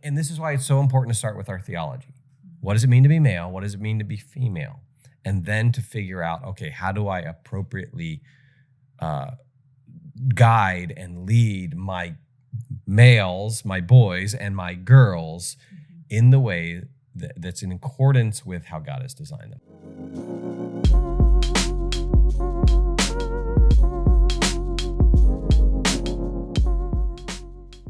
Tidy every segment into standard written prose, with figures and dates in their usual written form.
And this is why it's so important to start with our theology. What does it mean to be male? What does it mean to be female? And then to figure out, okay, how do I appropriately guide and lead my males, my boys, and my girls in the way that's in accordance with how God has designed them.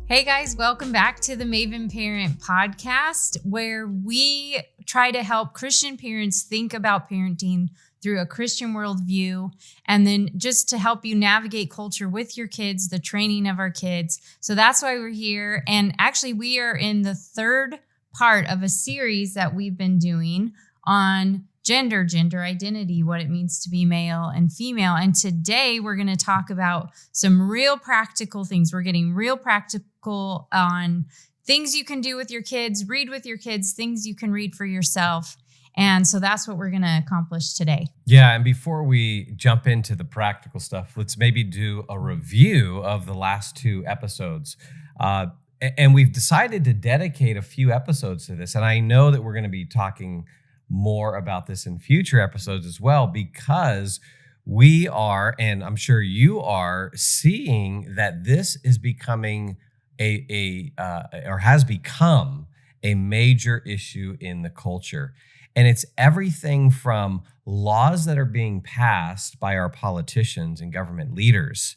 Hey guys, welcome back to the Maven Parent Podcast, where we try to help Christian parents think about parenting through a Christian worldview, and then just to help you navigate culture with your kids, the training of our kids. So that's why we're here. And actually, we are in the third part of a series that we've been doing on gender identity, what it means to be male and female. And today we're going to talk about some real practical things. We're getting real practical on things you can do with your kids, read with your kids, things you can read for yourself. And so that's what we're going to accomplish today. Yeah, and before we jump into the practical stuff, let's maybe do a review of the last two episodes. And we've decided to dedicate a few episodes to this. And I know that we're going to be talking more about this in future episodes as well, because we are, and I'm sure you are, seeing that this is becoming or has become a major issue in the culture. And it's everything from laws that are being passed by our politicians and government leaders,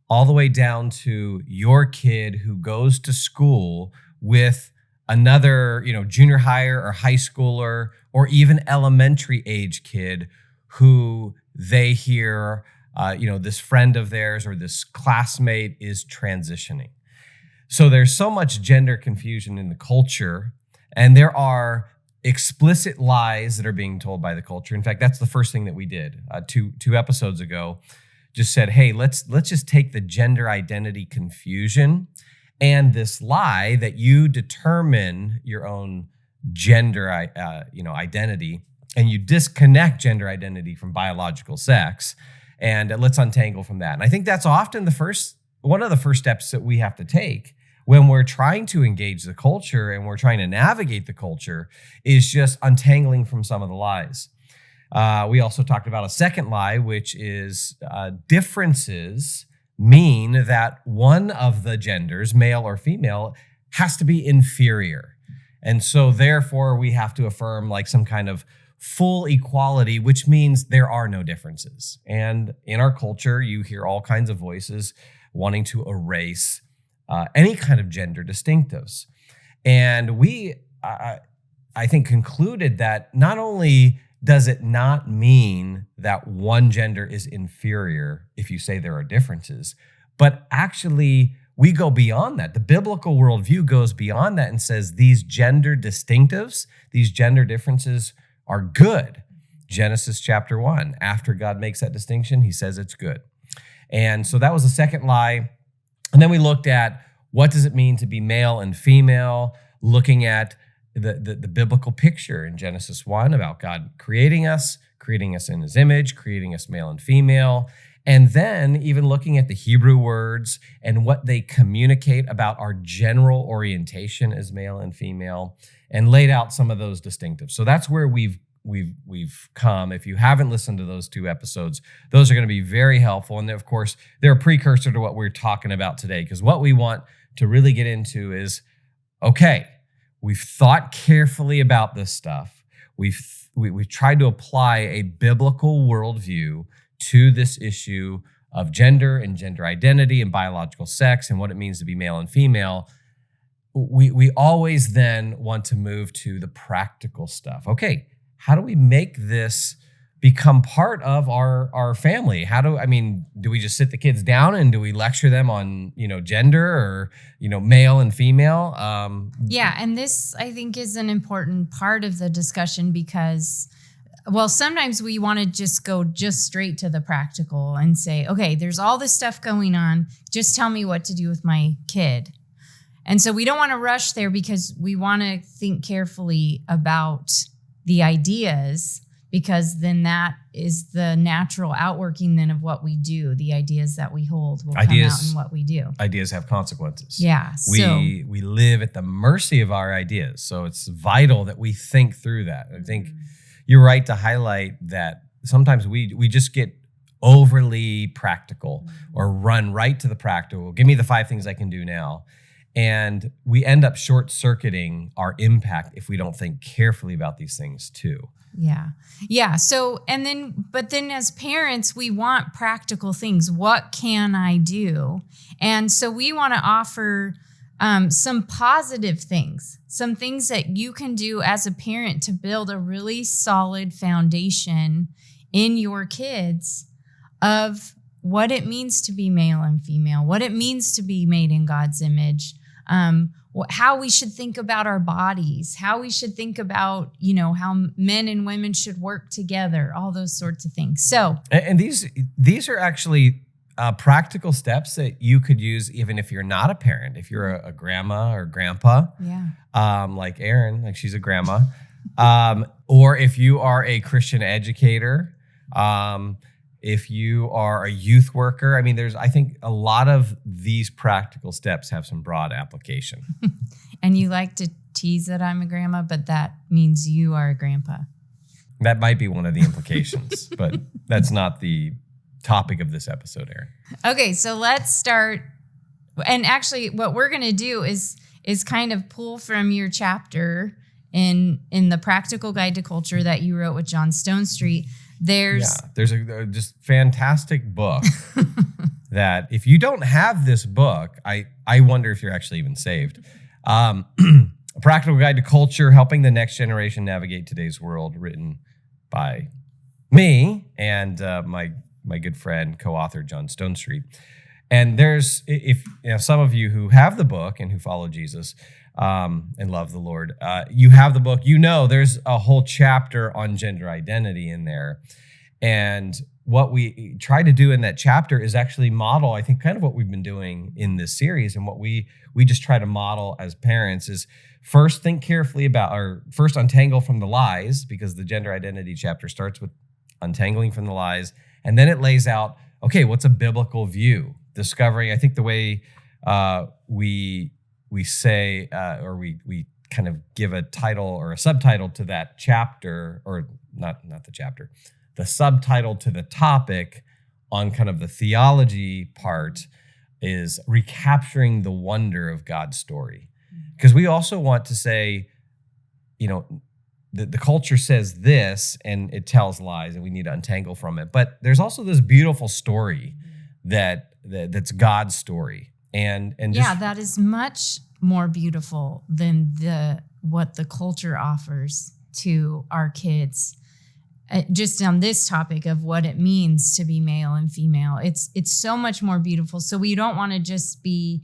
all the way down to your kid who goes to school with another, junior higher or high schooler or even elementary age kid who they hear, this friend of theirs or this classmate is transitioning. So there's so much gender confusion in the culture, and there are explicit lies that are being told by the culture. In fact, that's the first thing that we did two episodes ago. Just said, hey, let's just take the gender identity confusion and this lie that you determine your own gender, identity, and you disconnect gender identity from biological sex, and let's untangle from that. And I think that's often one of the first steps that we have to take when we're trying to engage the culture and we're trying to navigate the culture, is just untangling from some of the lies. We also talked about a second lie, which is differences mean that one of the genders, male or female, has to be inferior. And so therefore we have to affirm like some kind of full equality, which means there are no differences. And in our culture, you hear all kinds of voices wanting to erase any kind of gender distinctives. And we, I think, concluded that not only does it not mean that one gender is inferior if you say there are differences, but actually we go beyond that. The biblical worldview goes beyond that and says these gender distinctives, these gender differences are good. Genesis chapter 1, after God makes that distinction, he says it's good. And so that was the second lie. And then we looked at what does it mean to be male and female, looking at the biblical picture in Genesis 1 about God creating us in his image, creating us male and female, and then even looking at the Hebrew words and what they communicate about our general orientation as male and female, and laid out some of those distinctives. So that's where we've come. If you haven't listened to those two episodes, those are going to be very helpful. And of course, they're a precursor to what we're talking about today, because what we want to really get into is, okay, we've thought carefully about this stuff. We've tried to apply a biblical worldview to this issue of gender and gender identity and biological sex and what it means to be male and female. We always then want to move to the practical stuff. Okay, how do we make this become part of our family? Do we just sit the kids down and do we lecture them on, gender or, male and female? Yeah. And this, I think, is an important part of the discussion because, well, sometimes we want to just go straight to the practical and say, okay, there's all this stuff going on. Just tell me what to do with my kid. And so we don't want to rush there because we want to think carefully about the ideas because then that is the natural outworking then of what we do. The ideas that we hold will come out in what we do. Ideas have consequences. Yeah. We live at the mercy of our ideas. So it's vital that we think through that. I think you're right to highlight that sometimes we just get overly practical or run right to the practical. Give me the 5 things I can do now. And we end up short-circuiting our impact if we don't think carefully about these things too. Yeah. Yeah. So, but then as parents, we want practical things. What can I do? And so we want to offer some positive things, some things that you can do as a parent to build a really solid foundation in your kids of what it means to be male and female, what it means to be made in God's image, how we should think about our bodies, how we should think about, how men and women should work together, all those sorts of things. So, and these are actually practical steps that you could use even if you're not a parent, if you're a grandma or grandpa, like Erin, like she's a grandma, or if you are a Christian educator, if you are a youth worker. I mean, I think a lot of these practical steps have some broad application. And you like to tease that I'm a grandma, but that means you are a grandpa. That might be one of the implications, but that's not the topic of this episode, Erin. Okay, so let's start. And actually, what we're going to do is kind of pull from your chapter in the Practical Guide to Culture that you wrote with John Stonestreet. There's a just fantastic book that if you don't have this book, I wonder if you're actually even saved. A Practical Guide to Culture, Helping the Next Generation Navigate Today's World, written by me and my good friend, co-author John Stonestreet. And there's, if some of you who have the book and who follow Jesus and love the Lord, you have the book, there's a whole chapter on gender identity in there. And what we try to do in that chapter is actually model, I think, kind of what we've been doing in this series. And what we just try to model as parents is first think carefully about, or first untangle from the lies, because the gender identity chapter starts with untangling from the lies. And then it lays out, okay, what's a biblical view? Discovering, I think the way we say, or we kind of give a title or a subtitle to that chapter, or not the chapter, the subtitle to the topic on kind of the theology part is recapturing the wonder of God's story. Because we also want to say, the culture says this and it tells lies and we need to untangle from it. But there's also this beautiful story that's God's story. And that is much more beautiful than what the culture offers to our kids. Just on this topic of what it means to be male and female, it's so much more beautiful. So we don't want to just be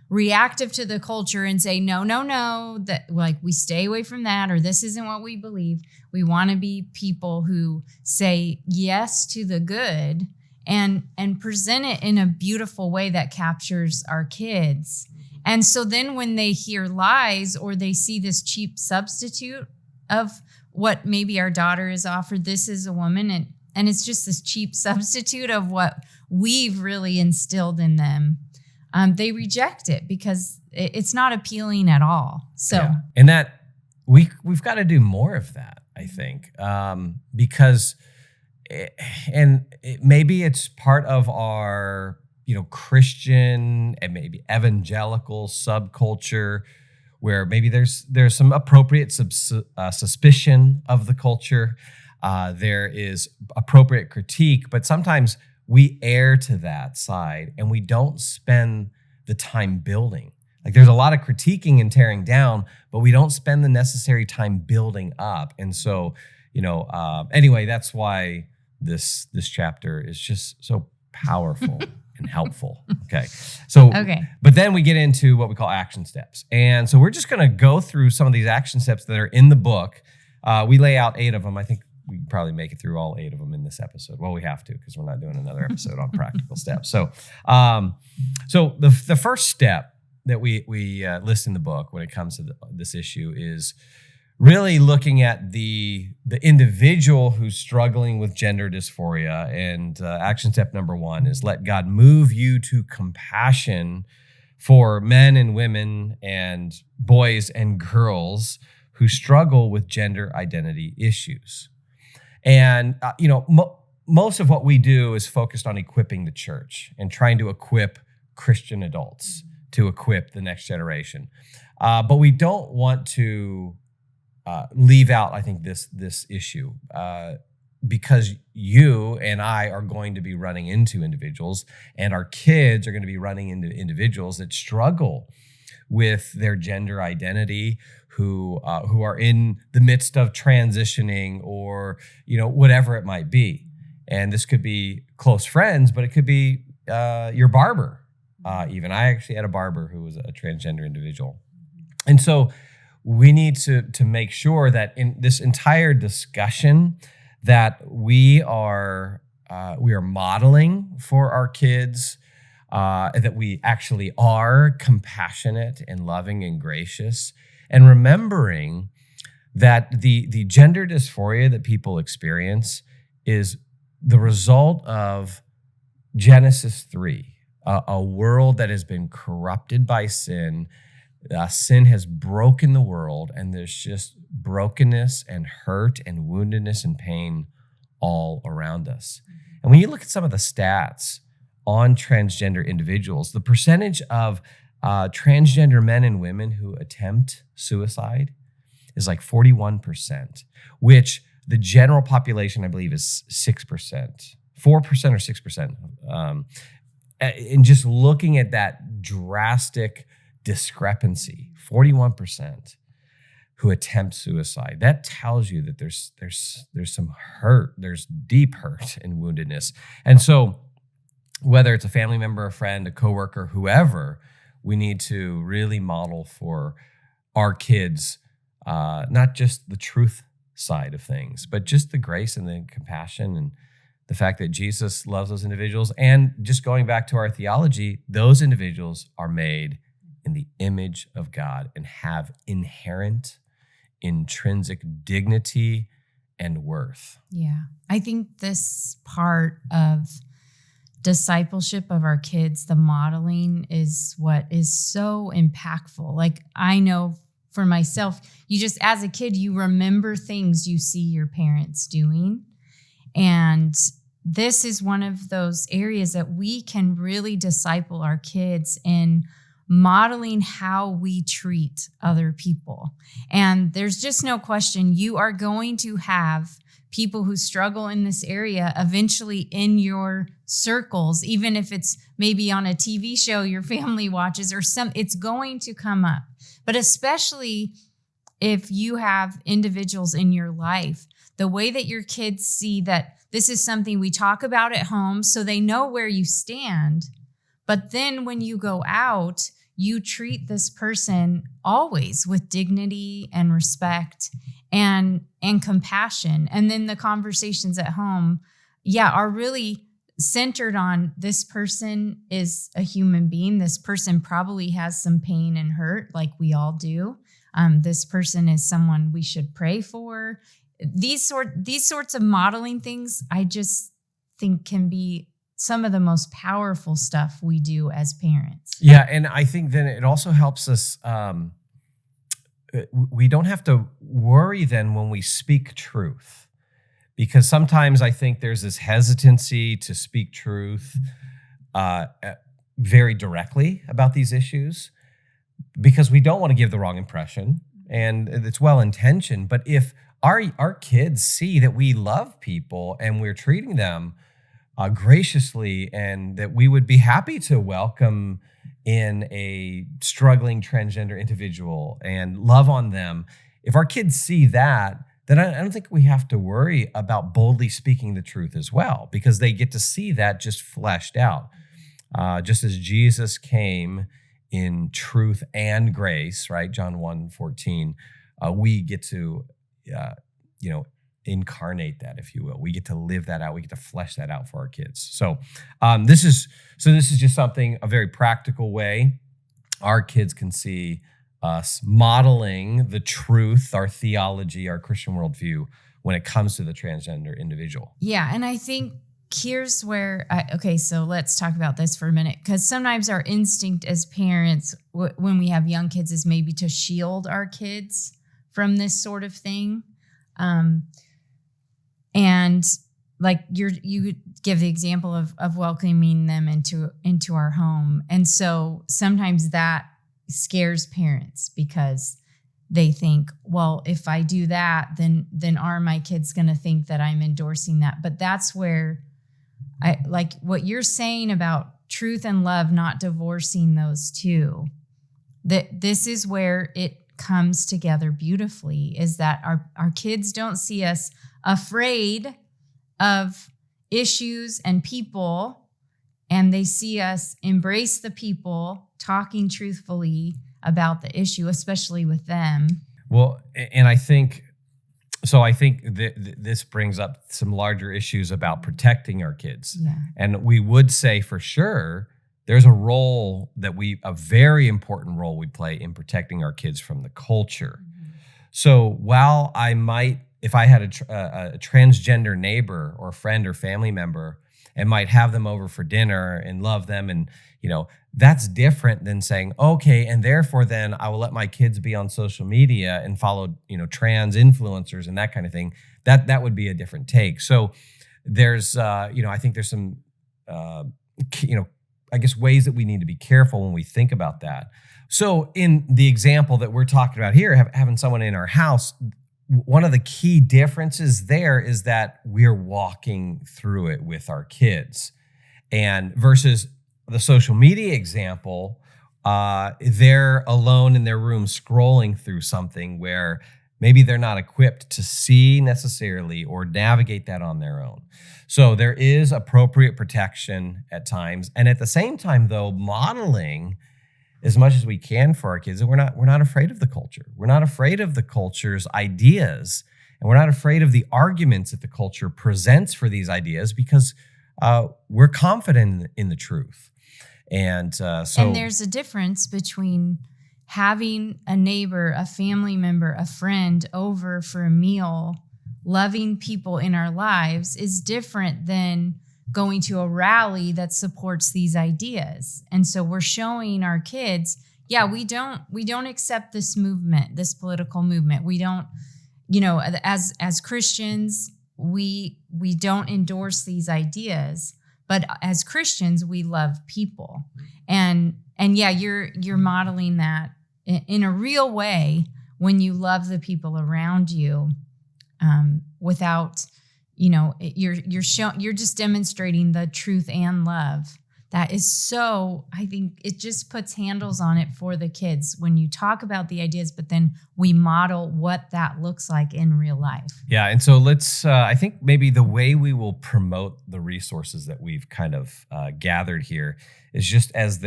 reactive to the culture and say, no, that like we stay away from that, or this isn't what we believe. We want to be people who say yes to the good and present it in a beautiful way that captures our kids. And so then when they hear lies or they see this cheap substitute of what maybe our daughter is offered, this is a woman, and it's just this cheap substitute of what we've really instilled in them, they reject it because it's not appealing at all. So, and that we've got to do more of that, I think, because maybe it's part of our Christian and maybe evangelical subculture, where maybe there's some appropriate suspicion of the culture. There is appropriate critique, but sometimes we err to that side and we don't spend the time building. Like there's a lot of critiquing and tearing down, but we don't spend the necessary time building up. And so, anyway, that's why this chapter is just so powerful and helpful. Okay. But then we get into what we call action steps. And so we're just going to go through some of these action steps that are in the book. We lay out 8 of them. I think we can probably make it through all 8 of them in this episode. Well, we have to, because we're not doing another episode on practical steps. So the first step that we list in the book when it comes to this issue is really looking at the individual who's struggling with gender dysphoria. And action step number 1 is let God move you to compassion for men and women and boys and girls who struggle with gender identity issues. And, most of what we do is focused on equipping the church and trying to equip Christian adults to equip the next generation. But we don't want to leave out, I think, this issue because you and I are going to be running into individuals, and our kids are going to be running into individuals that struggle with their gender identity, who are in the midst of transitioning, or whatever it might be. And this could be close friends, but it could be your barber. Even I actually had a barber who was a transgender individual, and so we need to make sure that in this entire discussion that we are modeling for our kids, that we actually are compassionate and loving and gracious, and remembering that the gender dysphoria that people experience is the result of Genesis 3, a world that has been corrupted by sin. Sin has broken the world, and there's just brokenness and hurt and woundedness and pain all around us. And when you look at some of the stats on transgender individuals, the percentage of transgender men and women who attempt suicide is like 41%, which the general population, I believe, is 6%, 4% or 6%. And just looking at that drastic discrepancy, 41% who attempt suicide, that tells you that there's some hurt, there's deep hurt and woundedness. And so whether it's a family member, a friend, a coworker, whoever, we need to really model for our kids, not just the truth side of things, but just the grace and the compassion and the fact that Jesus loves those individuals. And just going back to our theology, those individuals are made in the image of God and have inherent, intrinsic dignity and worth. Yeah. I think this part of discipleship of our kids, the modeling, is what is so impactful. Like, I know for myself, you just, as a kid, you remember things you see your parents doing. And this is one of those areas that we can really disciple our kids in modeling how we treat other people. And there's just no question, you are going to have people who struggle in this area eventually in your circles, even if it's maybe on a TV show your family watches or it's going to come up. But especially if you have individuals in your life, the way that your kids see that this is something we talk about at home so they know where you stand. But then when you go out, you treat this person always with dignity and respect and compassion. And then the conversations at home, are really centered on this person is a human being. This person probably has some pain and hurt like we all do. This person is someone we should pray for. These sorts of modeling things, I just think can be some of the most powerful stuff we do as parents. Yeah, and I think then it also helps us, we don't have to worry then when we speak truth, because sometimes I think there's this hesitancy to speak truth very directly about these issues because we don't want to give the wrong impression, and it's well-intentioned. But if our kids see that we love people and we're treating them graciously, and that we would be happy to welcome in a struggling transgender individual and love on them, if our kids see that, then I don't think we have to worry about boldly speaking the truth as well, because they get to see that just fleshed out. Just as Jesus came in truth and grace, right? John 1:14, we get to, incarnate that, if you will. We get to live that out. We get to flesh that out for our kids. So this is just something, a very practical way our kids can see us modeling the truth, our theology, our Christian worldview when it comes to the transgender individual. Yeah. And I think here's where, so let's talk about this for a minute, because sometimes our instinct as parents, when we have young kids, is maybe to shield our kids from this sort of thing. And like you give the example of welcoming them into our home. And so sometimes that scares parents because they think, well, if I do that, then are my kids going to think that I'm endorsing that? But that's where I like what you're saying about truth and love, not divorcing those two. That this is where it comes together beautifully, is that our kids don't see us afraid of issues and people, and they see us embrace the people, talking truthfully about the issue, especially with them. Well, and I think this brings up some larger issues about protecting our kids. Yeah. And we would say for sure there's a very important role we play in protecting our kids from the culture. Mm-hmm. So while if I had a transgender neighbor or friend or family member and might have them over for dinner and love them, and that's different than saying, okay, and therefore then I will let my kids be on social media and follow trans influencers and that kind of thing. That would be a different take. So there's I think there's some I guess ways that we need to be careful when we think about that. So in the example that we're talking about here, having someone in our house, one of the key differences there is that we're walking through it with our kids, and versus the social media example, they're alone in their room scrolling through something where maybe they're not equipped to see necessarily or navigate that on their own. So there is appropriate protection at times, and at the same time, though, modeling as much as we can for our kids. And we're not afraid of the culture. We're not afraid of the culture's ideas, and we're not afraid of the arguments that the culture presents for these ideas, because we're confident in the truth. And there's a difference between having a neighbor, a family member, a friend over for a meal, loving people in our lives, is different than going to a rally that supports these ideas. And so we're showing our kids, we don't accept this movement, this political movement. We don't, as Christians, we don't endorse these ideas, but as Christians, we love people. And you're modeling that in a real way when you love the people around you, without, you're just demonstrating the truth and love. That is so, I think it just puts handles on it for the kids when you talk about the ideas, but then we model what that looks like in real life. Yeah. And so let's, I think maybe the way we will promote the resources that we've kind of gathered here is just as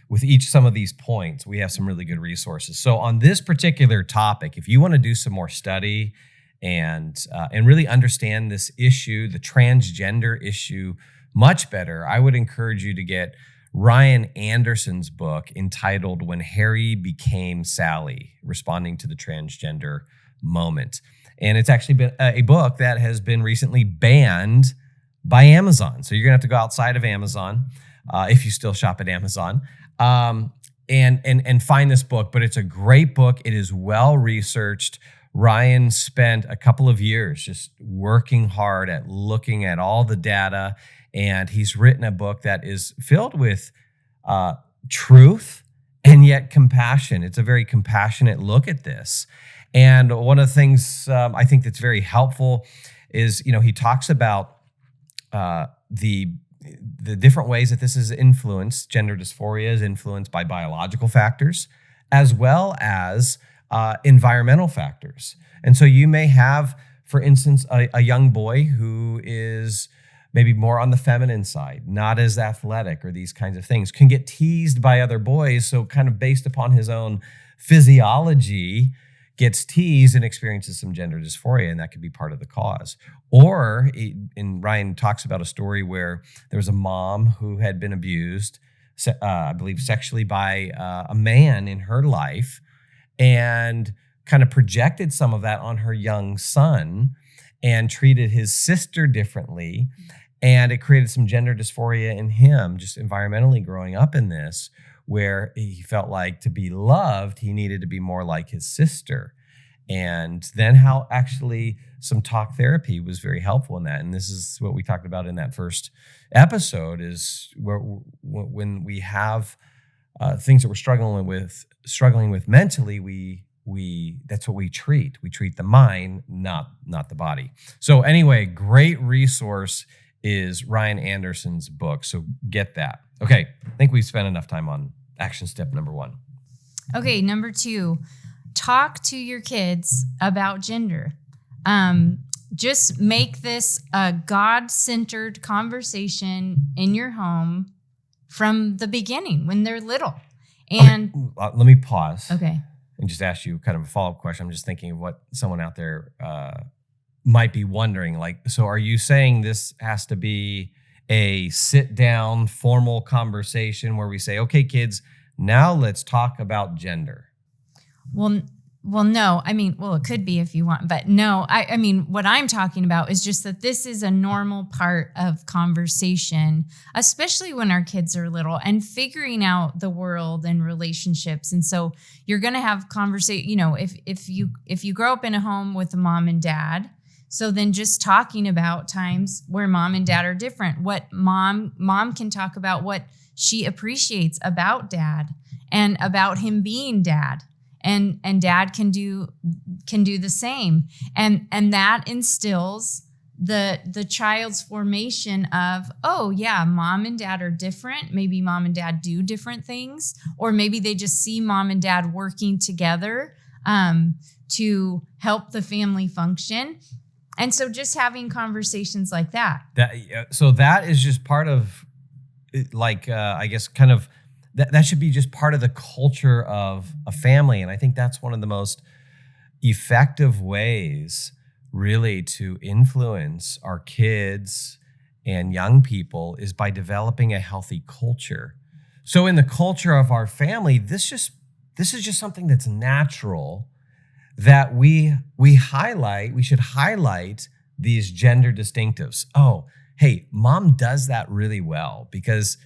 with some of these points, we have some really good resources. So on this particular topic, if you want to do some more study and really understand this issue, the transgender issue, much better, I would encourage you to get Ryan Anderson's book entitled When Harry Became Sally, Responding to the Transgender Moment. And it's actually been a book that has been recently banned by Amazon. So you're going to have to go outside of Amazon, if you still shop at Amazon, and find this book. But it's a great book. It is well researched. Ryan spent a couple of years just working hard at looking at all the data, and he's written a book that is filled with truth and yet compassion. It's a very compassionate look at this. And one of the things I think that's very helpful is, he talks about the different ways that this is influenced. Gender dysphoria is influenced by biological factors as well as environmental factors. And so you may have, for instance, a young boy who is maybe more on the feminine side, not as athletic, or these kinds of things, can get teased by other boys. So kind of based upon his own physiology, gets teased and experiences some gender dysphoria, and that could be part of the cause. Or, and Ryan talks about a story where there was a mom who had been abused, I believe sexually, by a man in her life, and kind of projected some of that on her young son and treated his sister differently. And it created some gender dysphoria in him, just environmentally growing up in this, where he felt like to be loved, he needed to be more like his sister. And then how actually some talk therapy was very helpful in that. And this is what we talked about in that first episode, is where when we have things that we're struggling with mentally, we that's what we treat. We treat the mind, not the body. So anyway, great resource is Ryan Anderson's book. So get that. Okay, I think we've spent enough time on action step number 1. Okay, number 2, talk to your kids about gender. Just make this a God-centered conversation in your home from the beginning when they're little. And okay, let me pause. Okay. And just ask you kind of a follow-up question. I'm just thinking of what someone out there might be wondering. Like, so are you saying this has to be a sit-down, formal conversation where we say, okay, kids, now let's talk about gender? Well, no. I mean, it could be if you want, but no. I mean, what I'm talking about is just that this is a normal part of conversation, especially when our kids are little and figuring out the world and relationships. And so you're going to have conversation, if you grow up in a home with a mom and dad, so then just talking about times where mom and dad are different, what mom can talk about what she appreciates about dad and about him being dad. And dad can do the same. And that instills the child's formation of, oh yeah, mom and dad are different. Maybe mom and dad do different things, or maybe they just see mom and dad working together to help the family function. And so just having conversations like that. So that is just part of, I guess, kind of, that should be just part of the culture of a family. And I think that's one of the most effective ways really to influence our kids and young people is by developing a healthy culture. So in the culture of our family, this is just something that's natural that we should highlight these gender distinctives. Oh, hey, mom does that really well because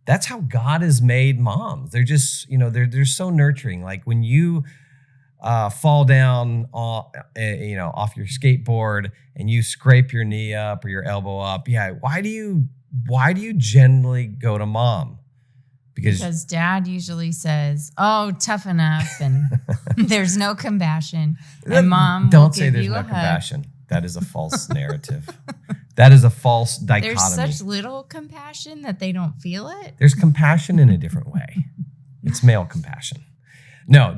that's how God has made moms. They're just, they're so nurturing. Like when you fall down, off your skateboard and you scrape your knee up or your elbow up. Yeah. Why do you generally go to mom? Because dad usually says, "Oh, tough enough," and there's no compassion. And mom don't will say give there's you no a hug. compassion. That is a false narrative. That is a false dichotomy. There's such little compassion that they don't feel it. There's compassion in a different way. It's male compassion. No,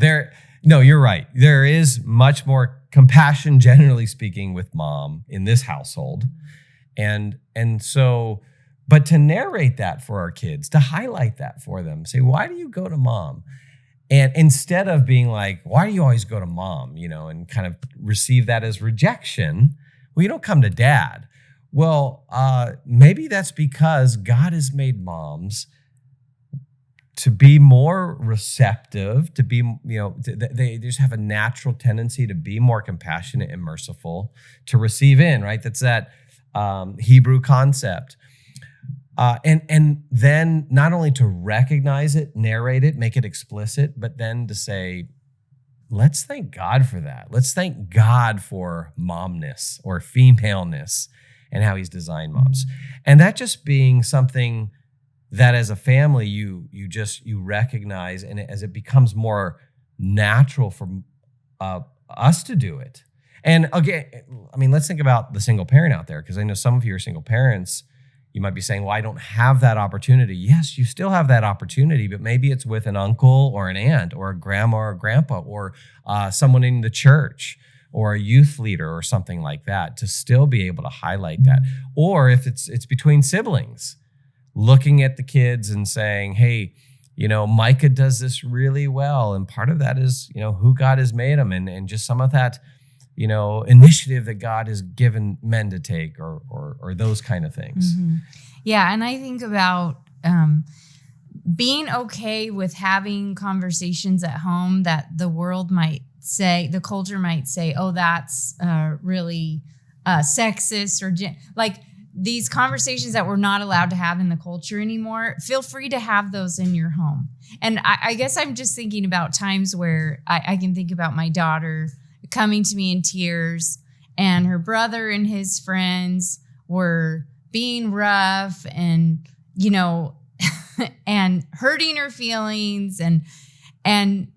you're right. There is much more compassion, generally speaking, with mom in this household. And so, but to narrate that for our kids, to highlight that for them, say, why do you go to mom? And instead of being like, why do you always go to mom? And kind of receive that as rejection. Well, you don't come to dad. Well, maybe that's because God has made moms to be more receptive, to be, they just have a natural tendency to be more compassionate and merciful, to receive in, right? That's that Hebrew concept. And then not only to recognize it, narrate it, make it explicit, but then to say, let's thank God for that. Let's thank God for momness or femaleness and how he's designed moms. And that just being something that as a family, you recognize, and as it becomes more natural for us to do it. And again, let's think about the single parent out there, because I know some of you are single parents. You might be saying, well, I don't have that opportunity. Yes, you still have that opportunity, but maybe it's with an uncle or an aunt or a grandma or a grandpa or someone in the church or a youth leader or something like that, to still be able to highlight that. Or if it's between siblings, looking at the kids and saying, hey, Micah does this really well. And part of that is, who God has made him and just some of that, initiative that God has given men to take or those kind of things. Mm-hmm. Yeah. And I think about being okay with having conversations at home that the world might say, the culture might say, oh, that's really sexist or like these conversations that we're not allowed to have in the culture anymore. Feel free to have those in your home. And I guess I'm just thinking about times where I can think about my daughter coming to me in tears, and her brother and his friends were being rough and, and hurting her feelings, and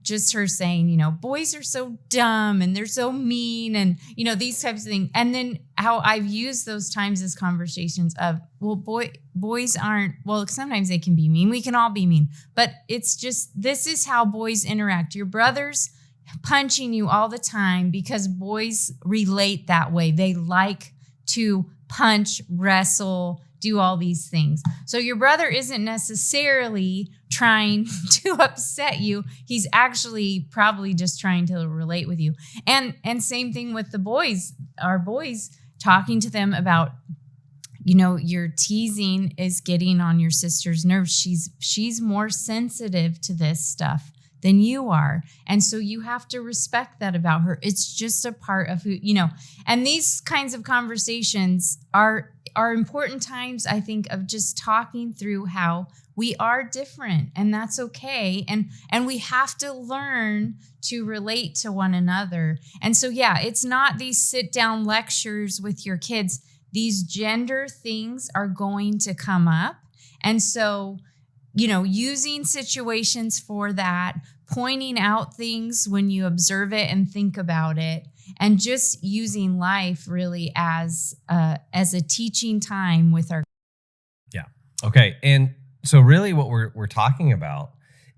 just her saying, boys are so dumb and they're so mean, and, these types of things. And then how I've used those times as conversations of, well, boys aren't, well, sometimes they can be mean. We can all be mean, but it's just, this is how boys interact. Your brother's punching you all the time because boys relate that way. They like to punch, wrestle, do all these things. So your brother isn't necessarily trying to upset you. He's actually probably just trying to relate with you. And same thing with the boys. Our boys, talking to them about, your teasing is getting on your sister's nerves. She's more sensitive to this stuff than you are. And so you have to respect that about her. It's just a part of who, and these kinds of conversations are important times, I think, of just talking through how we are different, and that's okay. And we have to learn to relate to one another. And so, it's not these sit down lectures with your kids. These gender things are going to come up. And so, using situations for that, pointing out things when you observe it and think about it, and just using life really as a teaching time with our. Yeah. Okay. And so really what we're talking about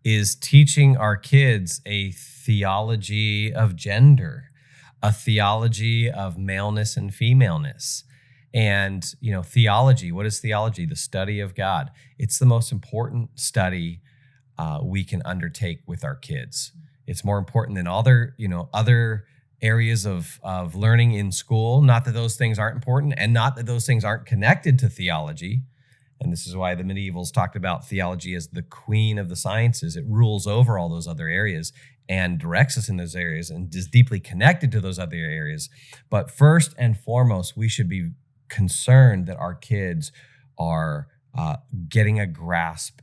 is teaching our kids a theology of gender, a theology of maleness and femaleness. And, theology, what is theology? The study of God. It's the most important study we can undertake with our kids. It's more important than other areas of learning in school. Not that those things aren't important, and not that those things aren't connected to theology. And this is why the medievals talked about theology as the queen of the sciences. It rules over all those other areas and directs us in those areas and is deeply connected to those other areas. But first and foremost, we should be concerned that our kids are getting a grasp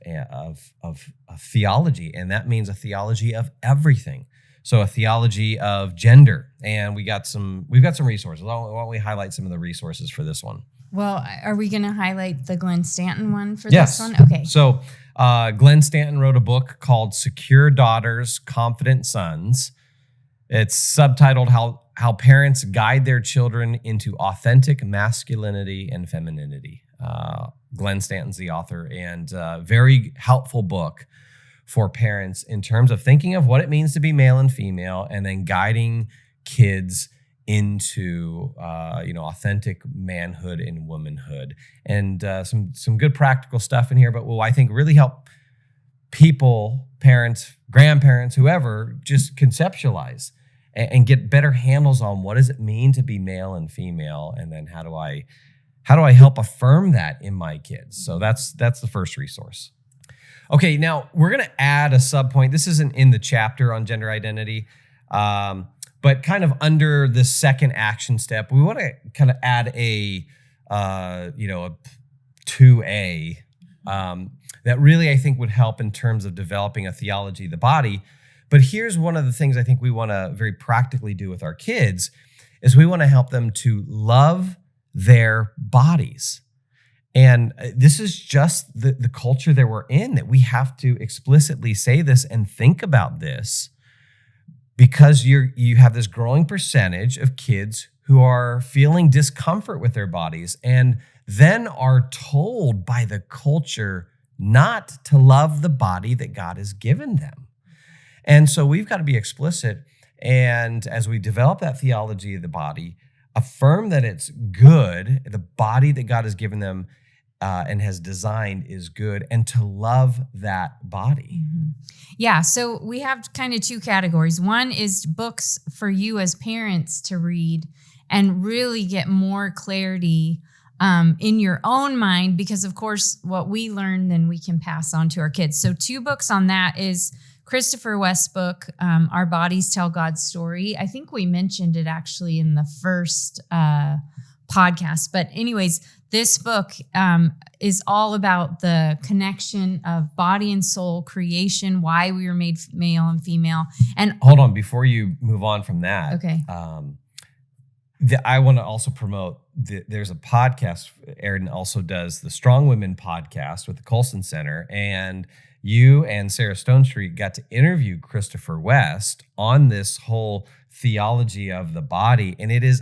of theology, and that means a theology of everything. So a theology of gender, and we've got some resources. Why don't we highlight some of the resources for this one? Well, are we going to highlight the Glenn Stanton one for Yes. this one? Okay. So Glenn Stanton wrote a book called "Secure Daughters, Confident Sons." It's subtitled "How Parents Guide Their Children into Authentic Masculinity and Femininity." Glenn Stanton's the author, and very helpful book for parents in terms of thinking of what it means to be male and female, and then guiding kids into authentic manhood and womanhood, and some good practical stuff in here. But will, I think, really help people, parents, grandparents, whoever, just conceptualize and get better handles on what does it mean to be male and female, and then how do I help affirm that in my kids? So that's the first resource. Okay, now we're going to add a subpoint. This isn't in the chapter on gender identity, but kind of under the second action step, we want to kind of add a 2A that really I think would help in terms of developing a theology of the body. But here's one of the things I think we want to very practically do with our kids is we want to help them to love their bodies. And this is just the culture that we're in, that we have to explicitly say this and think about this, because you have this growing percentage of kids who are feeling discomfort with their bodies and then are told by the culture not to love the body that God has given them. And so we've got to be explicit. And as we develop that theology of the body, affirm that it's good, the body that God has given them and has designed is good, and to love that body. Mm-hmm. Yeah, so we have kind of two categories. One is books for you as parents to read and really get more clarity in your own mind, because of course, what we learn, then we can pass on to our kids. So 2 books on that is Christopher West's book, Our Bodies Tell God's Story. I think we mentioned it actually in the first podcast. But anyways, this book is all about the connection of body and soul, creation, why we were made male and female. And hold on, before you move on from that. Okay. I want to also promote, there's a podcast, Erin also does the Strong Women podcast with the Colson Center, and you and Sarah Stone Street got to interview Christopher West on this whole theology of the body, and it is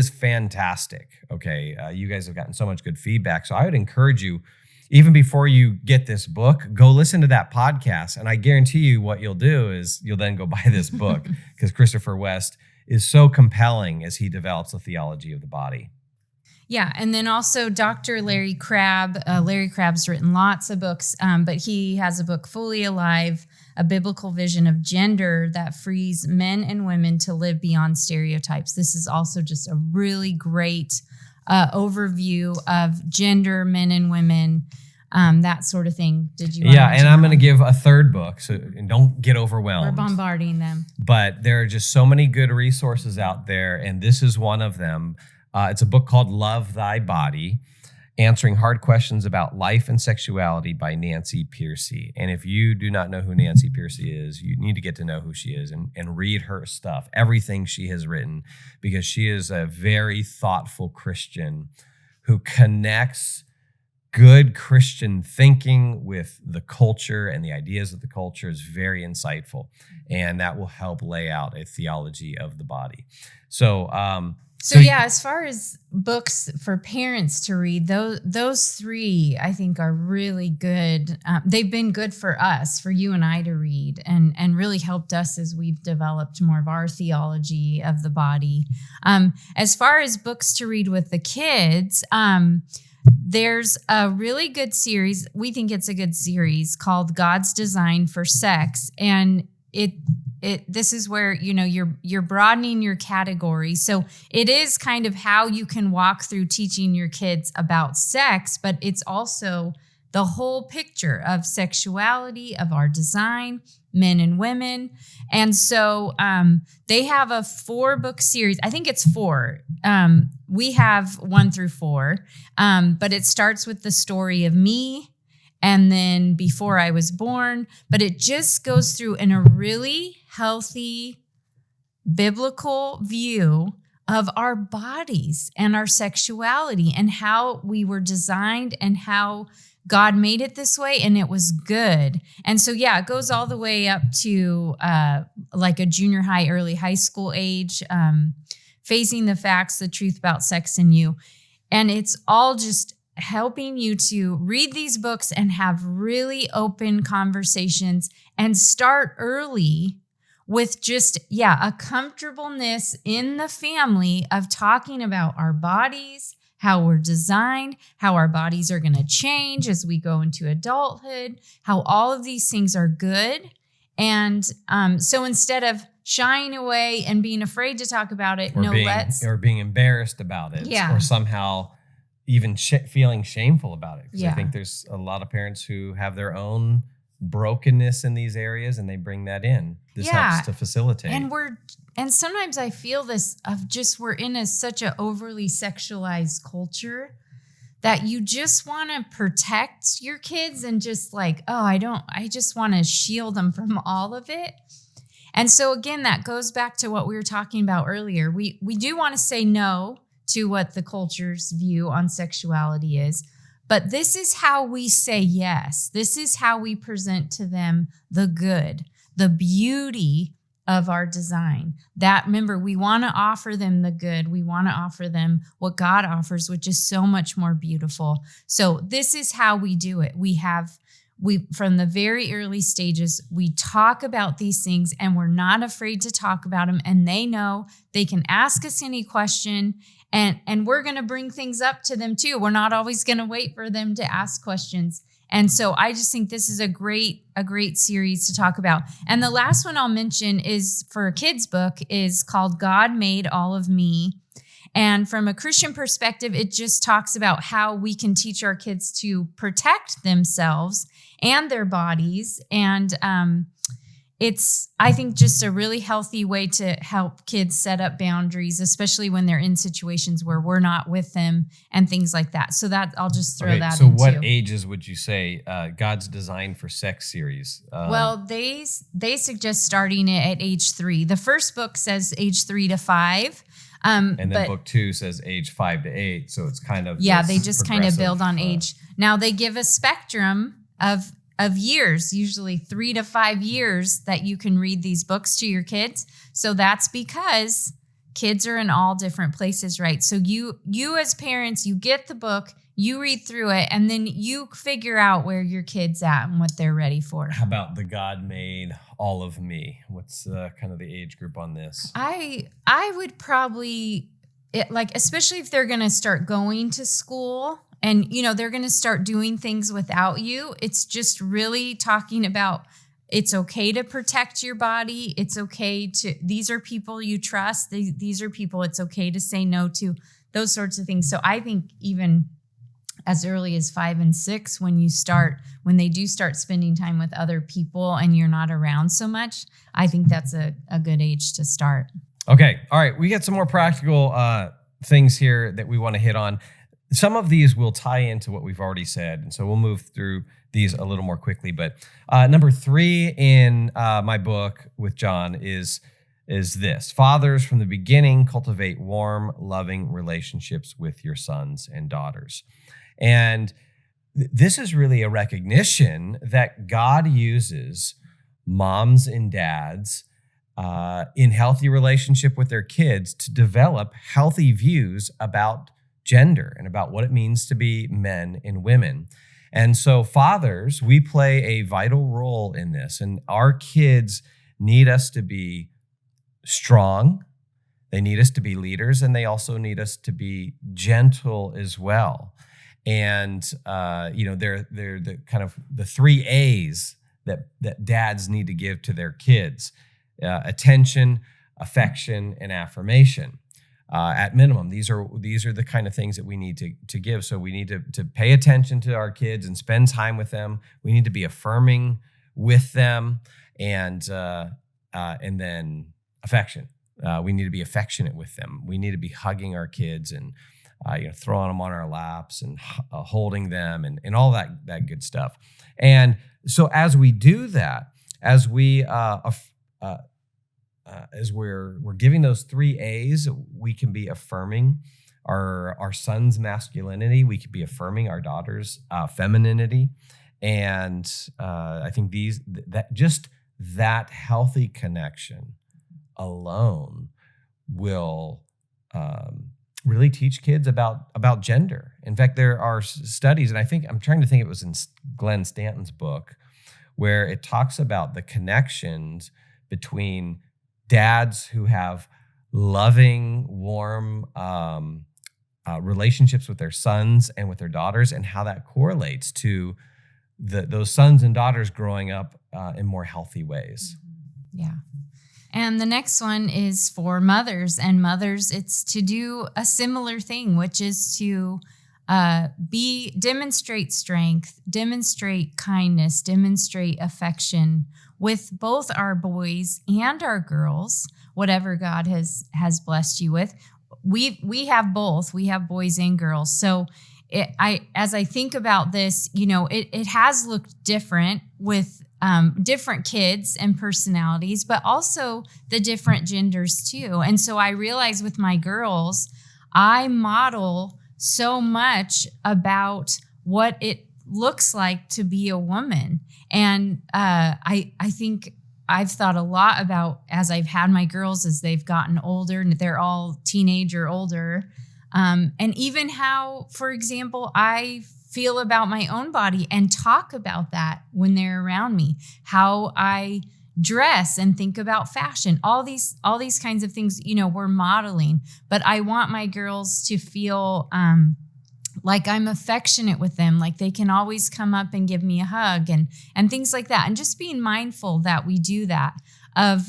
fantastic. Okay, you guys have gotten so much good feedback, so I would encourage you, even before you get this book, go listen to that podcast, and I guarantee you what you'll do is you'll then go buy this book because Christopher West is so compelling as he develops the theology of the body. Yeah, and then also Dr. Larry Crabb. Larry Crabb's written lots of books, but he has a book, Fully Alive, A Biblical Vision of Gender that frees men and women to live beyond stereotypes. This is also just a really great overview of gender, men and women, that sort of thing. Did you? Yeah, and I'm going to give a third book, so and don't get overwhelmed. We're bombarding them. But there are just so many good resources out there, and this is one of them. It's a book called Love Thy Body, Answering Hard Questions About Life and Sexuality by Nancy Pearcey. And if you do not know who Nancy Pearcey is, you need to get to know who she is and read her stuff, everything she has written, because she is a very thoughtful Christian who connects good Christian thinking with the culture and the ideas of the culture. Is very insightful, and that will help lay out a theology of the body. So yeah, as far as books for parents to read, those 3 I think are really good. They've been good for us, for you and I to read, and really helped us as we've developed more of our theology of the body. As far as books to read with the kids, there's a really good series. We think it's a good series called God's Design for Sex, and this is where, you're broadening your category. So it is kind of how you can walk through teaching your kids about sex, but it's also the whole picture of sexuality, of our design, men and women. And so they have a 4-book series. I think it's 4. We have 1 through 4, but it starts with the story of me, and then before I was born, but it just goes through in a really healthy biblical view of our bodies and our sexuality and how we were designed and how God made it this way, and it was good. And so, yeah, it goes all the way up to like a junior high, early high school age, facing the facts, the truth about sex and you. And it's all just helping you to read these books and have really open conversations and start early with just, a comfortableness in the family of talking about our bodies, how we're designed, how our bodies are going to change as we go into adulthood, how all of these things are good. And so instead of shying away and being afraid to talk about it, or being embarrassed about it, or somehow even feeling shameful about it. Because I think there's a lot of parents who have their own brokenness in these areas, and they bring that in. This helps to facilitate. And sometimes I feel this of just we're in such an overly sexualized culture that you just want to protect your kids and just like, I just want to shield them from all of it. And so again, that goes back to what we were talking about earlier. We do want to say no to what the culture's view on sexuality is, but this is how we say yes. This is how we present to them the good, the beauty of our design. That, remember, we want to offer them the good. We want to offer them what God offers, which is so much more beautiful. So this is how we do it. We from the very early stages, we talk about these things and we're not afraid to talk about them. And they know they can ask us any question, and we're going to bring things up to them too. We're not always going to wait for them to ask questions. And so I just think this is a great series to talk about. And the last one I'll mention is for a kid's book is called God Made All of Me. And from a Christian perspective, it just talks about how we can teach our kids to protect themselves and their bodies. And it's, I think, just a really healthy way to help kids set up boundaries, especially when they're in situations where we're not with them and things like that. So that I'll just throw that in. So what ages would you say God's Design for Sex series? Well, they suggest starting it at age 3. The first book says age 3 to 5. And then book 2 says age 5 to 8. So it's kind of they just kind of build on age. Now they give a spectrum of years, usually 3 to 5 years, that you can read these books to your kids. So that's because kids are in all different places, right? So you as parents, you get the book, you read through it, and then you figure out where your kid's at and what they're ready for. How about The God Made All of Me? What's kind of the age group on this? I would probably, especially if they're going to start going to school and, they're going to start doing things without you. It's just really talking about it's okay to protect your body. It's okay these are people you trust. These are people it's okay to say no to, those sorts of things. So I think even as early as 5 and 6, when they do start spending time with other people and you're not around so much, I think that's a good age to start. Okay. All right. We got some more practical things here that we want to hit on. Some of these will tie into what we've already said, and so we'll move through these a little more quickly. But number 3 in my book with John is this: fathers, from the beginning, cultivate warm, loving relationships with your sons and daughters. And this is really a recognition that God uses moms and dads in healthy relationship with their kids to develop healthy views about gender and about what it means to be men and women. And so fathers, we play a vital role in this. And our kids need us to be strong. They need us to be leaders, and they also need us to be gentle as well. And they're the kind of the 3 A's that dads need to give to their kids: attention, affection, and affirmation. At minimum, these are the kind of things that we need to give. So we need to pay attention to our kids and spend time with them. We need to be affirming with them, and then affection. We need to be affectionate with them. We need to be hugging our kids and throwing them on our laps and holding them and all that good stuff. And so as we do that, as we're giving those 3 A's, we can be affirming our son's masculinity. We could be affirming our daughter's femininity. And I think that healthy connection alone will really teach kids about gender. In fact, there are studies, and I'm trying to think, it was in Glenn Stanton's book, where it talks about the connections between dads who have loving, warm relationships with their sons and with their daughters, and how that correlates to those sons and daughters growing up in more healthy ways. Yeah. And the next one is for mothers. And mothers, it's to do a similar thing, which is to demonstrate strength, demonstrate kindness, demonstrate affection with both our boys and our girls, whatever God has blessed you with. We have both. We have boys and girls. So as I think about this, it has looked different with different kids and personalities, but also the different genders too. And so I realize with my girls, I model so much about what it looks like to be a woman. And I think I've thought a lot about, as I've had my girls, as they've gotten older, and they're all teenage or older, and even how, for example, I feel about my own body and talk about that when they're around me, how I dress and think about fashion, all these kinds of things, we're modeling. But I want my girls to feel like I'm affectionate with them, like they can always come up and give me a hug and things like that. And just being mindful that we do that, of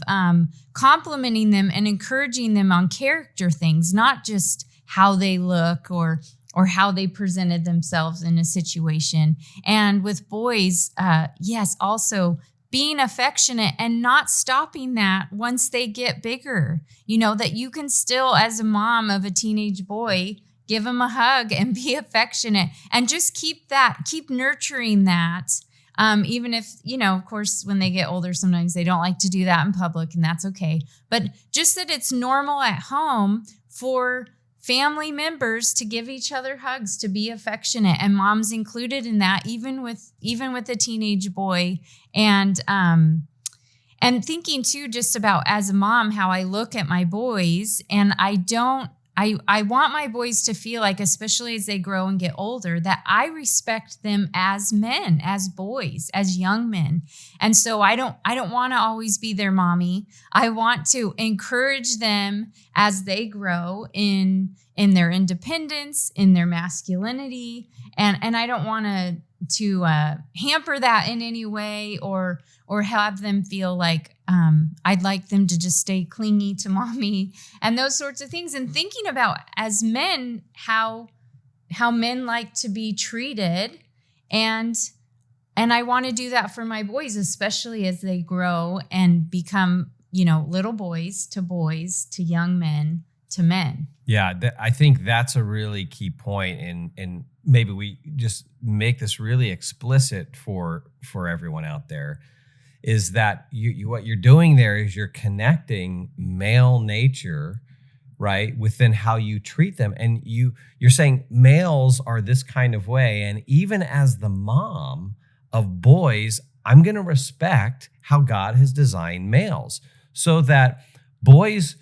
complimenting them and encouraging them on character things, not just how they look or how they presented themselves in a situation. And with boys, yes, also being affectionate and not stopping that once they get bigger. That you can still, as a mom of a teenage boy, give them a hug and be affectionate and just keep nurturing that. Even if, of course, when they get older, sometimes they don't like to do that in public, and that's okay. But just that it's normal at home for family members to give each other hugs, to be affectionate, and mom's included in that, even with a teenage boy. And thinking too, just about as a mom, how I look at my boys, and I want my boys to feel like, especially as they grow and get older, that I respect them as men, as boys, as young men. And so I don't want to always be their mommy. I want to encourage them as they grow in their independence, in their masculinity. And I don't want to hamper that in any way or have them feel like I'd like them to just stay clingy to mommy and those sorts of things. And thinking about, as men, how men like to be treated. And I want to do that for my boys, especially as they grow and become, little boys to young men to men. Yeah, I think that's a really key point, and maybe we just make this really explicit for everyone out there, is that you what you're doing there is you're connecting male nature, right, within how you treat them. And you're saying males are this kind of way, and even as the mom of boys, I'm going to respect how God has designed males, so that boys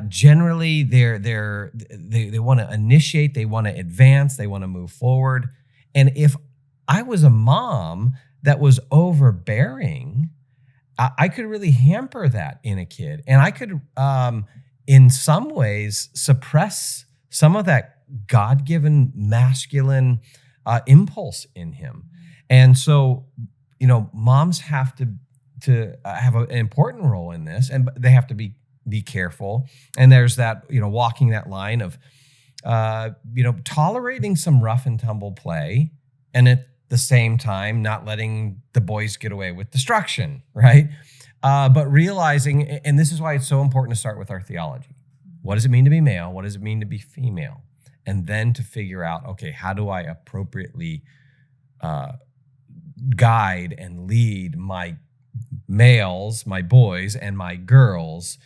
generally they want to initiate, they want to advance, they want to move forward. And if I was a mom that was overbearing, I could really hamper that in a kid. And I could, in some ways, suppress some of that God-given masculine impulse in him. And so, moms have to have an important role in this, and they have to be careful. And there's that, walking that line of, tolerating some rough and tumble play, and at the same time, not letting the boys get away with destruction, right? But realizing, and this is why it's so important to start with our theology. What does it mean to be male? What does it mean to be female? And then to figure out, okay, how do I appropriately guide and lead my males, my boys, and my girls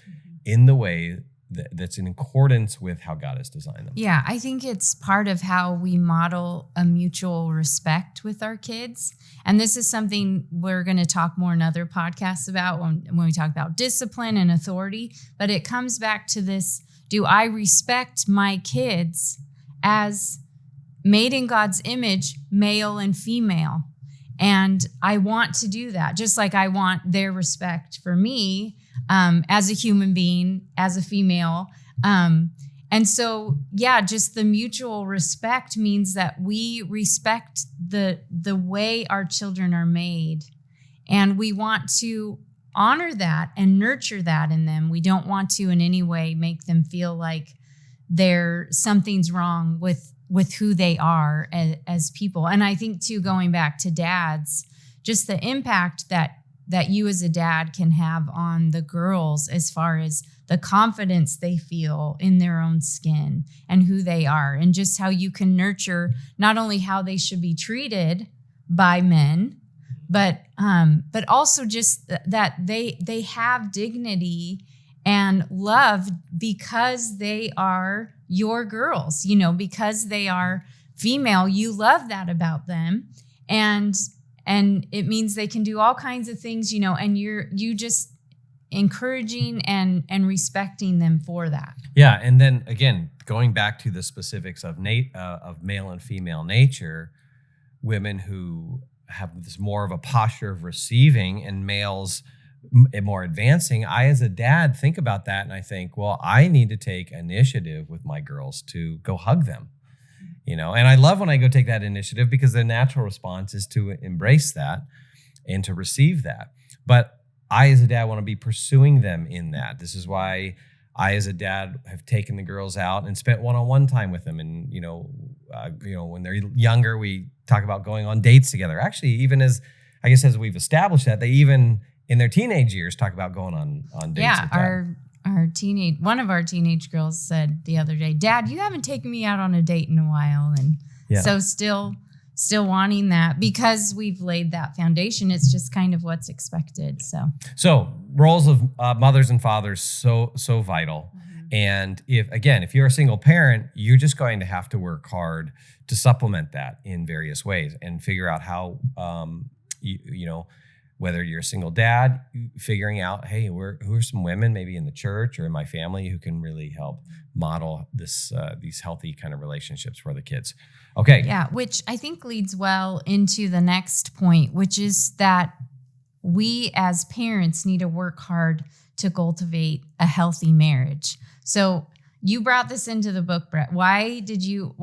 in the way that's in accordance with how God has designed them. Yeah, I think it's part of how we model a mutual respect with our kids. And this is something we're going to talk more in other podcasts about when we talk about discipline and authority. But it comes back to this: do I respect my kids as made in God's image, male and female? And I want to do that, just like I want their respect for me as a human being, as a female. And so, yeah, just the mutual respect means that we respect the way our children are made. And we want to honor that and nurture that in them. We don't want to in any way make them feel like something's wrong with who they are as people. And I think too, going back to dads, just the impact that you as a dad can have on the girls as far as the confidence they feel in their own skin and who they are, and just how you can nurture not only how they should be treated by men, but also just that they have dignity and love because they are your girls, because they are female. You love that about them. And it means they can do all kinds of things, and you just encouraging and respecting them for that. Yeah. And then again, going back to the specifics of male and female nature, women who have this more of a posture of receiving and males more advancing, I as a dad think about that and I think, well, I need to take initiative with my girls to go hug them, and I love when I go take that initiative because the natural response is to embrace that and to receive that. But I as a dad want to be pursuing them in that. This is why I, as a dad, have taken the girls out and spent one-on-one time with them. And, when they're younger, we talk about going on dates together. Actually, even as we've established that, they even in their teenage years talk about going on dates with dad. One of our teenage girls said the other day, "Dad, you haven't taken me out on a date in a while." And so still wanting that because we've laid that foundation. It's just kind of what's expected. So roles of mothers and fathers, so vital. Mm-hmm. And if you're a single parent, you're just going to have to work hard to supplement that in various ways and figure out how, whether you're a single dad, figuring out, hey, who are some women maybe in the church or in my family who can really help model these healthy kind of relationships for the kids. Okay. Yeah, which I think leads well into the next point, which is that we as parents need to work hard to cultivate a healthy marriage. So you brought this into the book, Brett. Why did you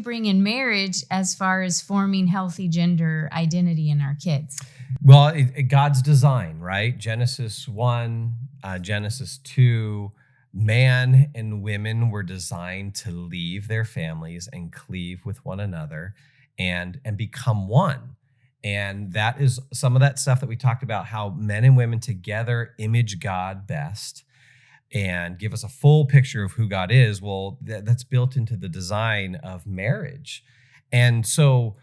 bring in marriage as far as forming healthy gender identity in our kids? Well, God's design, right? Genesis 1, Genesis 2, man and women were designed to leave their families and cleave with one another and become one. And that is some of that stuff that we talked about, how men and women together image God best and give us a full picture of who God is. Well, that's built into the design of marriage. And so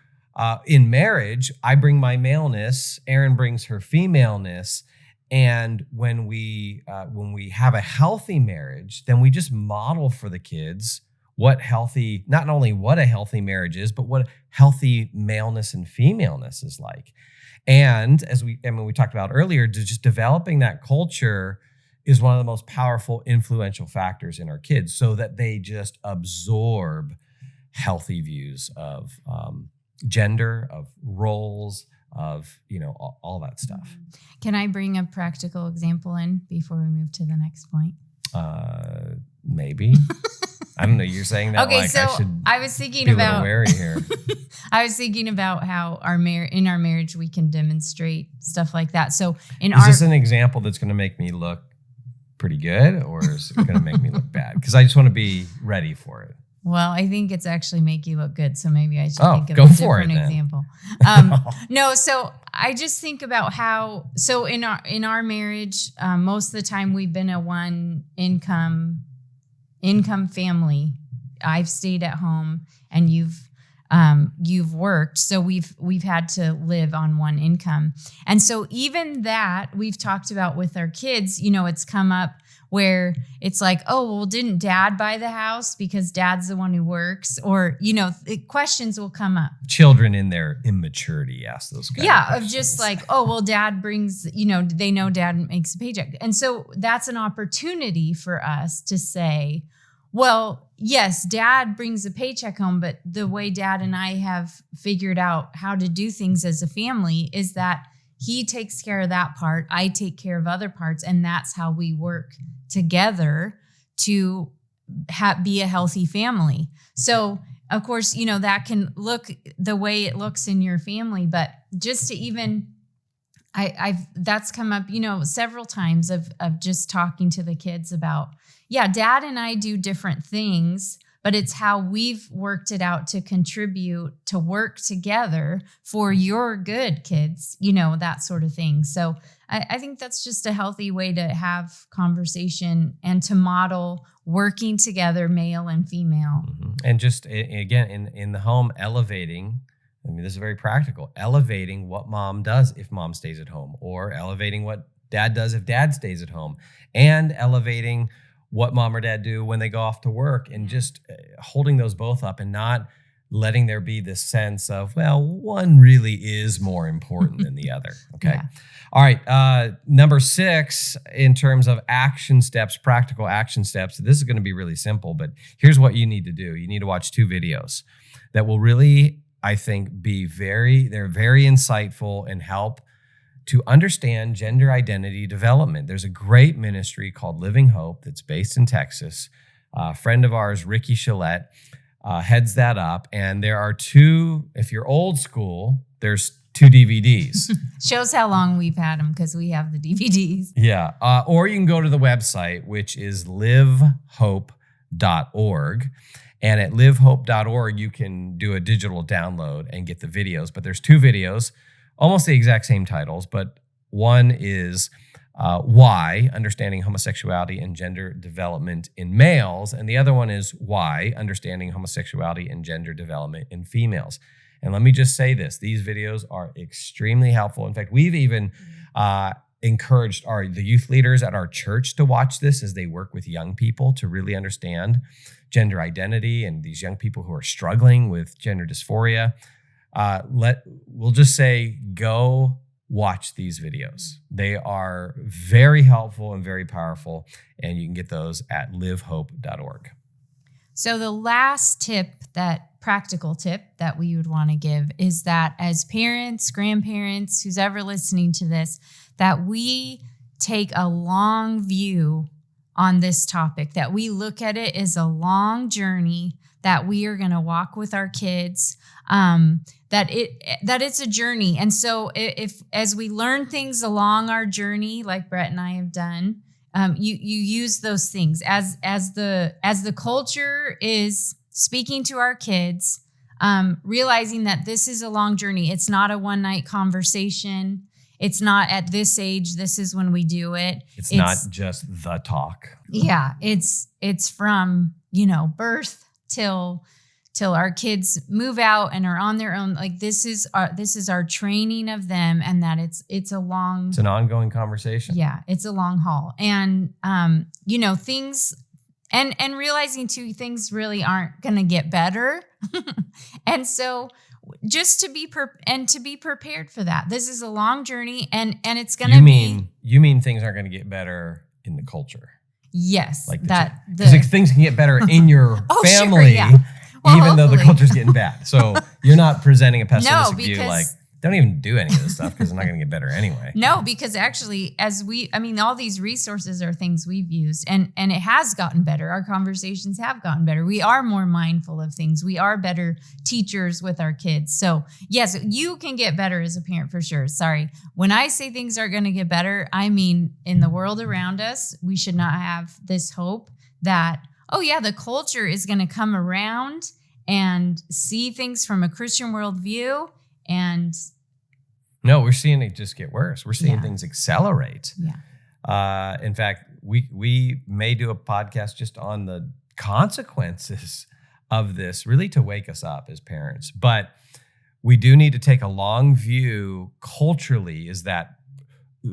in marriage, I bring my maleness, Erin brings her femaleness. And when we have a healthy marriage, then we just model for the kids not only what a healthy marriage is, but what healthy maleness and femaleness is like. And we talked about earlier, just developing that culture is one of the most powerful, influential factors in our kids so that they just absorb healthy views of gender, of roles, of, all that stuff. Can I bring a practical example in before we move to the next point? Maybe. I don't know. You're saying that okay, like so I should I was thinking be about, a little wary here. I was thinking about how in our marriage we can demonstrate stuff like that. So is this an example that's going to make me look pretty good, or is it going to make me look bad? Because I just want to be ready for it. Well, I think it's actually make you look good. So maybe I should think of a different example. No, so I just think about how, so in our marriage, most of the time we've been a one income family. I've stayed at home and you've worked. So we've had to live on one income. And so even that we've talked about with our kids, it's come up where it's like, oh, well, didn't dad buy the house because dad's the one who works? Or, questions will come up. Children in their immaturity ask those kinds of questions. Of just like, oh, well, dad brings, they know dad makes a paycheck. And so that's an opportunity for us to say, well, yes, dad brings a paycheck home, but the way dad and I have figured out how to do things as a family is that he takes care of that part, I take care of other parts, and that's how we work together to be a healthy family. So, of course, that can look the way it looks in your family, but just to even, that's come up, several times of just talking to the kids about, yeah, dad and I do different things, but it's how we've worked it out to contribute, to work together for your good, kids, that sort of thing. So I think that's just a healthy way to have conversation and to model working together, male and female. Mm-hmm. And just, again, in the home, elevating, this is very practical, elevating what mom does if mom stays at home, or elevating what dad does if dad stays at home, and elevating what mom or dad do when they go off to work, and just holding those both up and not letting there be this sense of, well, one really is more important than the other. Okay. Yeah. All right. Number 6, in terms of action steps, practical action steps, this is going to be really simple, but here's what you need to do. You need to watch 2 videos that will really, I think, they're very insightful and help to understand gender identity development. There's a great ministry called Living Hope that's based in Texas. A friend of ours, Ricky Shillette, heads that up. And there are 2, if you're old school, there's 2 DVDs. Shows how long we've had them because we have the DVDs. Yeah. Or you can go to the website, which is livehope.org. And at livehope.org, you can do a digital download and get the videos. But there's 2 videos, almost the exact same titles, but one is Why, Understanding Homosexuality and Gender Development in Males, and the other one is Why, Understanding Homosexuality and Gender Development in Females. And let me just say this, these videos are extremely helpful. In fact, we've even encouraged the youth leaders at our church to watch this as they work with young people to really understand gender identity and these young people who are struggling with gender dysphoria. We'll just say, go watch these videos. They are very helpful and very powerful, and you can get those at livehope.org. So the last practical tip that we would want to give is that as parents, grandparents, who's ever listening to this, that we take a long view on this topic, that we look at it as a long journey that we are going to walk with our kids, that it's a journey. And so if as we learn things along our journey, like Brett and I have done, you use those things as the culture is speaking to our kids, realizing that this is a long journey. It's not a one-night conversation. It's not at this age, this is when we do it. It's not just the talk. Yeah, it's from, birth till our kids move out and are on their own. Like this is our training of them, and that it's an ongoing conversation. Yeah, it's a long haul. And things and realizing too, things really aren't going to get better. And so just to be prepared for that. This is a long journey, and it's going to be. You mean things aren't going to get better in the culture? Yes, like because things can get better in your family, sure, yeah. Well, even though the culture's getting bad. So you're not presenting a pessimistic view, like don't even do any of this stuff because it's not going to get better anyway. No, because actually, all these resources are things we've used, and it has gotten better. Our conversations have gotten better. We are more mindful of things. We are better teachers with our kids. So yes, you can get better as a parent for sure. Sorry. When I say things are going to get better, I mean, in the world around us, we should not have this hope that, oh yeah, the culture is going to come around and see things from a Christian worldview. And no, we're seeing it just get worse. We're seeing things accelerate. Yeah. In fact, we may do a podcast just on the consequences of this, really to wake us up as parents. But we do need to take a long view culturally, is that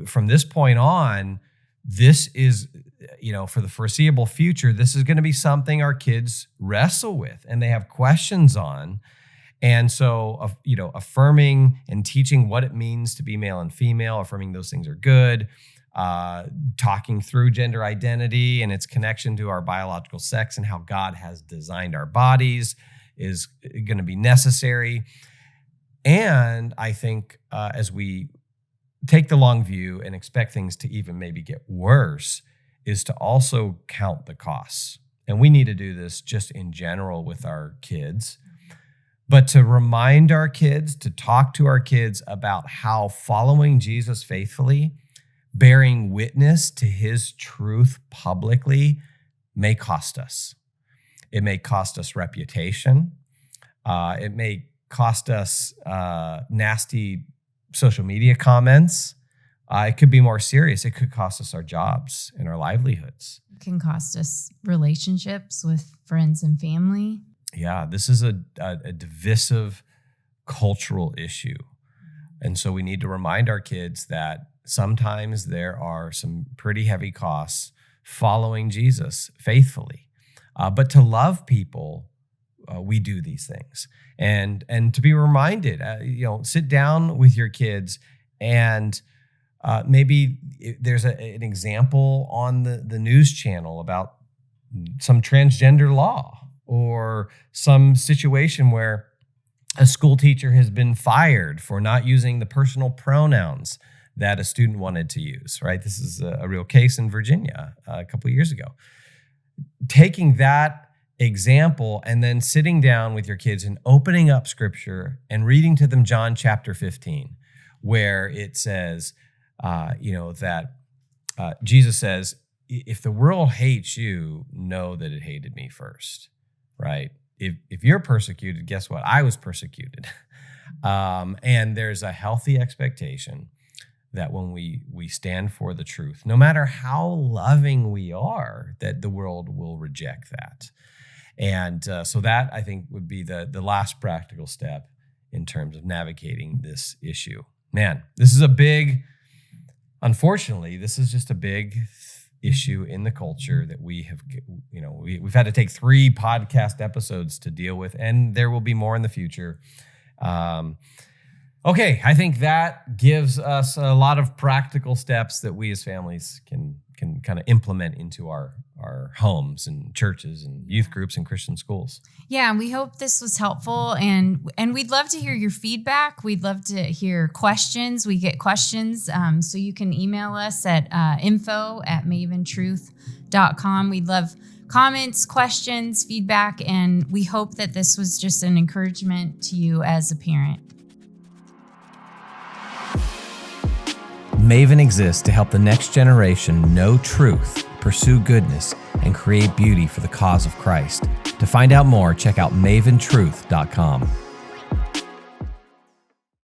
from this point on, this is, for the foreseeable future, this is going to be something our kids wrestle with and they have questions on. And so, affirming and teaching what it means to be male and female, affirming those things are good, talking through gender identity and its connection to our biological sex and how God has designed our bodies is going to be necessary. And I think as we take the long view and expect things to even maybe get worse, is to also count the costs. And we need to do this just in general with our kids. But to remind our kids, to talk to our kids about how following Jesus faithfully, bearing witness to his truth publicly, may cost us. It may cost us reputation. It may cost us nasty social media comments. It could be more serious. It could cost us our jobs and our livelihoods. It can cost us relationships with friends and family. Yeah, this is a divisive cultural issue. And so we need to remind our kids that sometimes there are some pretty heavy costs following Jesus faithfully. But to love people, we do these things. And to be reminded, sit down with your kids and maybe there's an example on the news channel about some transgender law, or some situation where a school teacher has been fired for not using the personal pronouns that a student wanted to use, right? This is a real case in Virginia a couple of years ago. Taking that example, and then sitting down with your kids and opening up scripture and reading to them John chapter 15, where it says, that Jesus says, if the world hates you, know that it hated me first, right? If you're persecuted, guess what? I was persecuted. And there's a healthy expectation that when we stand for the truth, no matter how loving we are, that the world will reject that. And so that, I think, would be the last practical step in terms of navigating this issue. Man, unfortunately, this is just a big issue in the culture that we have, we've had to take 3 podcast episodes to deal with, and there will be more in the future. Okay, I think that gives us a lot of practical steps that we as families can kind of implement into our homes and churches and youth groups and Christian schools. Yeah, and we hope this was helpful, and we'd love to hear your feedback. We'd love to hear questions. We get questions, so you can email us at info@maventruth.com. We'd love comments, questions, feedback, and we hope that this was just an encouragement to you as a parent. Maven exists to help the next generation know truth, pursue goodness, and create beauty for the cause of Christ. To find out more, check out maventruth.com.